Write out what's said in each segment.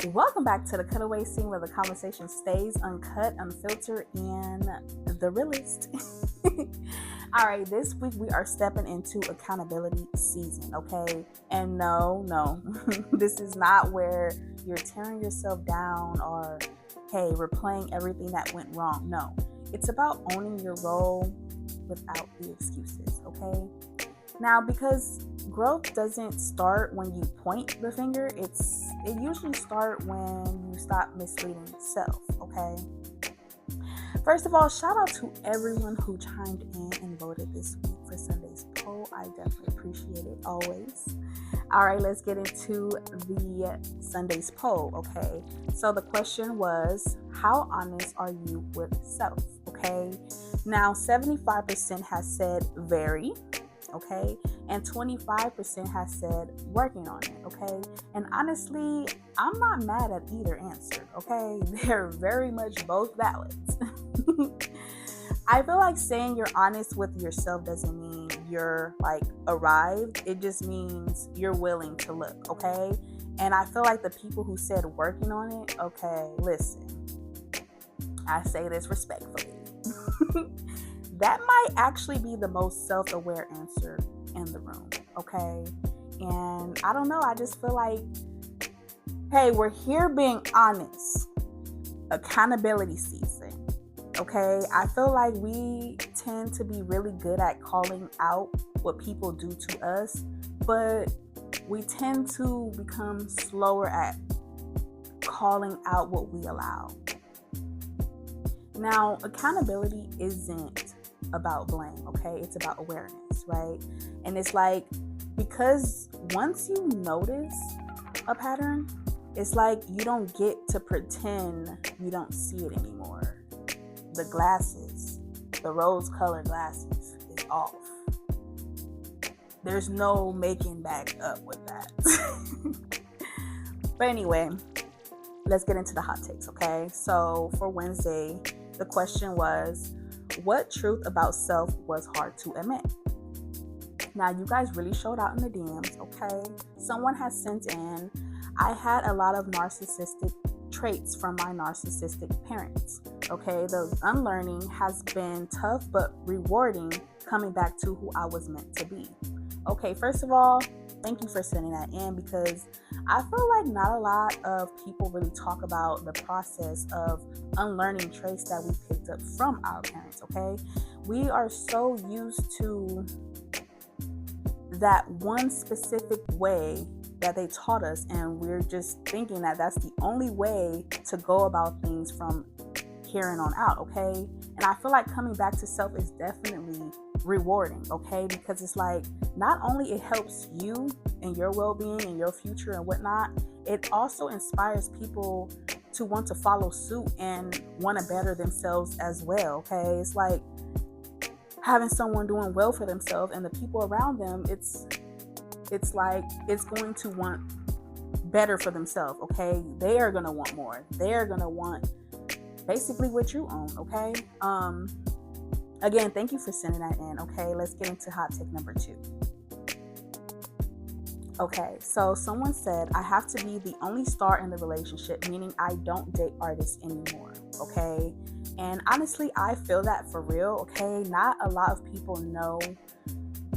Welcome back to the Cutaway scene where the conversation stays uncut, unfiltered, and the realest. All right, this week we are stepping into accountability season, okay? And no, this is not where you're tearing yourself down or, hey, replaying everything that went wrong. No, it's about owning your role without the excuses, okay? Now, because growth doesn't start when you point the finger, it usually starts when you stop misleading yourself, okay? First of all, shout out to everyone who chimed in and voted this week for Sunday's poll. I definitely appreciate it always. All right, let's get into the Sunday's poll, okay? So the question was, how honest are you with self, okay? Now, 75% has said very, okay, and 25% has said working on it, okay. And honestly, I'm not mad at either answer, okay. They're very much both valid. I feel like saying you're honest with yourself doesn't mean you're like arrived. It just means you're willing to look, okay. And I feel like the people who said working on it, okay, listen, I say this respectfully. That might actually be the most self-aware answer in the room, okay? And I don't know, I just feel like, hey, we're here being honest. Accountability season, okay? I feel like we tend to be really good at calling out what people do to us, but we tend to become slower at calling out what we allow. Now, accountability isn't about blame, okay? It's about awareness, right? And it's like, because once you notice a pattern, it's like you don't get to pretend you don't see it anymore. The glasses, the rose-colored glasses is off. There's no making back up with that. But anyway, let's get into the hot takes, okay? So for Wednesday, the question was, what truth about self was hard to admit? Now, you guys really showed out in the DMs, okay? Someone has sent in, I had a lot of narcissistic traits from my narcissistic parents, okay? The unlearning has been tough but rewarding, coming back to who I was meant to be. Okay, first of all, thank you for sending that in, because I feel like not a lot of people really talk about the process of unlearning traits that we picked up from our parents, okay? We are so used to that one specific way that they taught us, and we're just thinking that that's the only way to go about things from here and on out, okay? And I feel like coming back to self is definitely rewarding, okay? Because it's like, not only it helps you and your well-being and your future and whatnot, it also inspires people to want to follow suit and want to better themselves as well, okay? It's like having someone doing well for themselves, and the people around them, it's like it's going to want better for themselves, okay? They are going to want more. They're going to want basically what you own, okay? Again, thank you for sending that in, okay? Let's get into hot take number 2. Okay, so someone said, I have to be the only star in the relationship, meaning I don't date artists anymore, okay? And honestly, I feel that for real, okay? Not a lot of people know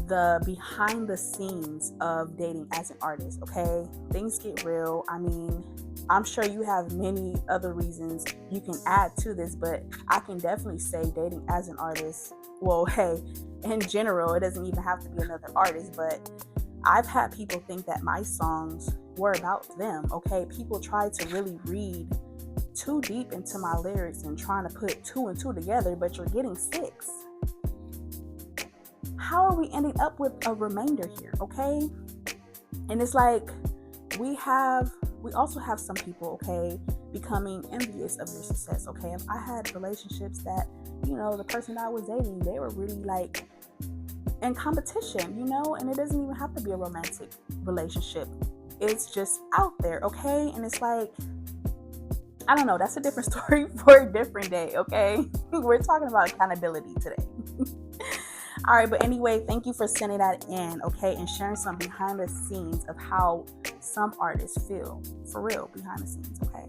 the behind the scenes of dating as an artist, okay? Things get real. I mean, I'm sure you have many other reasons you can add to this, but I can definitely say dating as an artist, well, hey, in general, it doesn't even have to be another artist, but I've had people think that my songs were about them, okay? People try to really read too deep into my lyrics and trying to put 2 and 2 together, but you're getting 6. How are we ending up with a remainder here, okay? And it's like, we also have some people, okay, becoming envious of your success, okay? If I had relationships that, the person I was dating, they were really like in competition, and it doesn't even have to be a romantic relationship. It's just out there, okay? And it's like, I don't know, that's a different story for a different day, okay? We're talking about accountability today. All right, but anyway, thank you for sending that in, okay, and sharing some behind the scenes of how some artists feel, for real, behind the scenes, okay.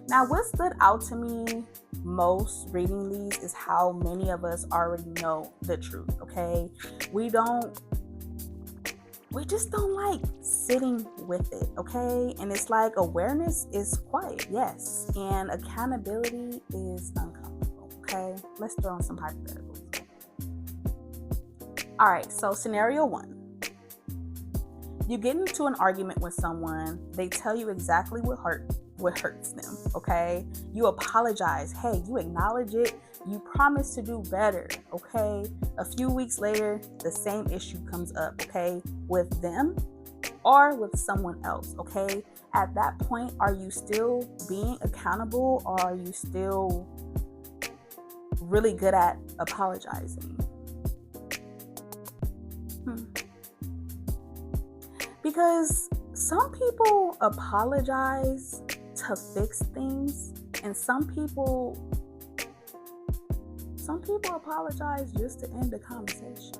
Now, what stood out to me most reading these is how many of us already know the truth, okay. We just don't like sitting with it, okay? And it's like awareness is quiet, yes, and accountability is uncomfortable, okay? Let's throw in some hypotheticals. All right, so scenario 1. You get into an argument with someone, they tell you exactly what hurts them, okay? You apologize, hey, you acknowledge it, you promise to do better, okay? A few weeks later, the same issue comes up, okay? With them or with someone else, okay? At that point, are you still being accountable, or are you still really good at apologizing? Because some people apologize to fix things, and some people apologize just to end the conversation,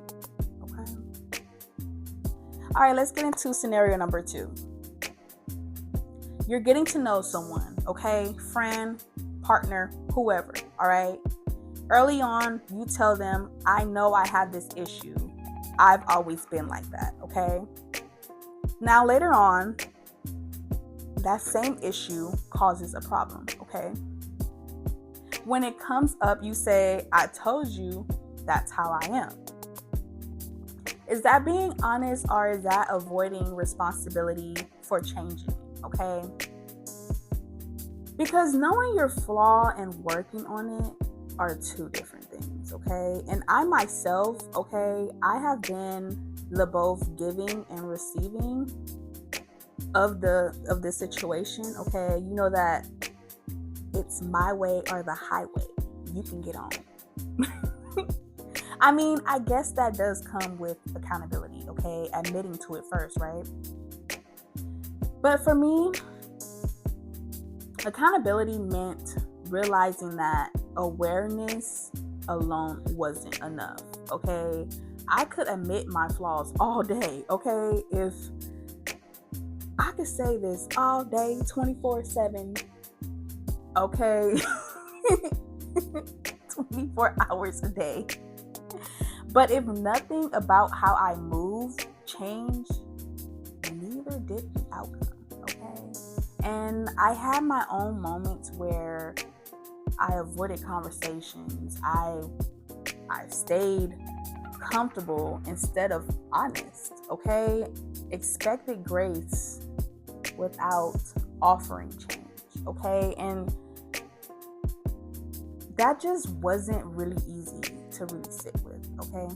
okay? All right, let's get into scenario number 2. You're getting to know someone, okay? Friend, partner, whoever, all right? Early on, you tell them, I know I have this issue. I've always been like that, okay? Now, later on, that same issue causes a problem, okay? When it comes up, you say, I told you that's how I am. Is that being honest, or is that avoiding responsibility for changing, okay? Because knowing your flaw and working on it are two different things, okay? And I myself, okay, I have been the both giving and receiving of the situation, okay? You know that it's my way or the highway. You can get on. I mean, I guess that does come with accountability, okay? Admitting to it first, right? But for me, accountability meant realizing that awareness alone wasn't enough, okay? I could admit my flaws all day, okay? If I could say this all day, 24/7, okay? 24 hours a day. But if nothing about how I move changed, neither did the outcome, okay? And I had my own moments where I avoided conversations. I stayed comfortable instead of honest, okay? Expected grace without offering change, okay? And that just wasn't really easy to really sit with, okay?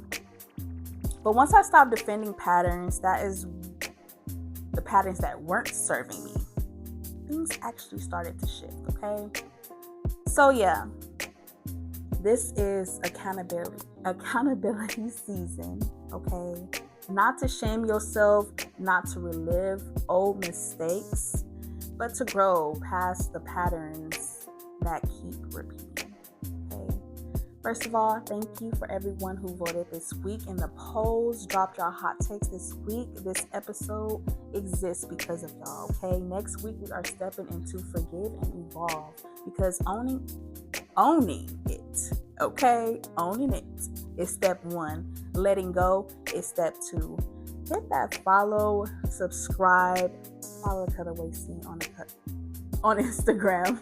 But once I stopped defending patterns, that is the patterns that weren't serving me, things actually started to shift, okay? So yeah, this is accountability season, okay? Not to shame yourself, not to relive old mistakes, but to grow past the patterns that keep repeating, okay? First of all, thank you for everyone who voted this week in the polls, dropped your hot takes this week. This episode exists because of y'all, okay? Next week, we are stepping into forgive and evolve, because owning it, okay? Owning it is step 1. Letting go is step 2. Hit that follow, subscribe, follow the Cutaway Scene on Instagram.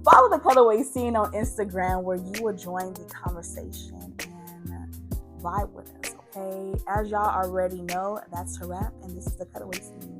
Follow the Cutaway Scene on Instagram, where you will join the conversation and vibe with us, okay? As y'all already know, that's a wrap, and this is the Cutaway Scene.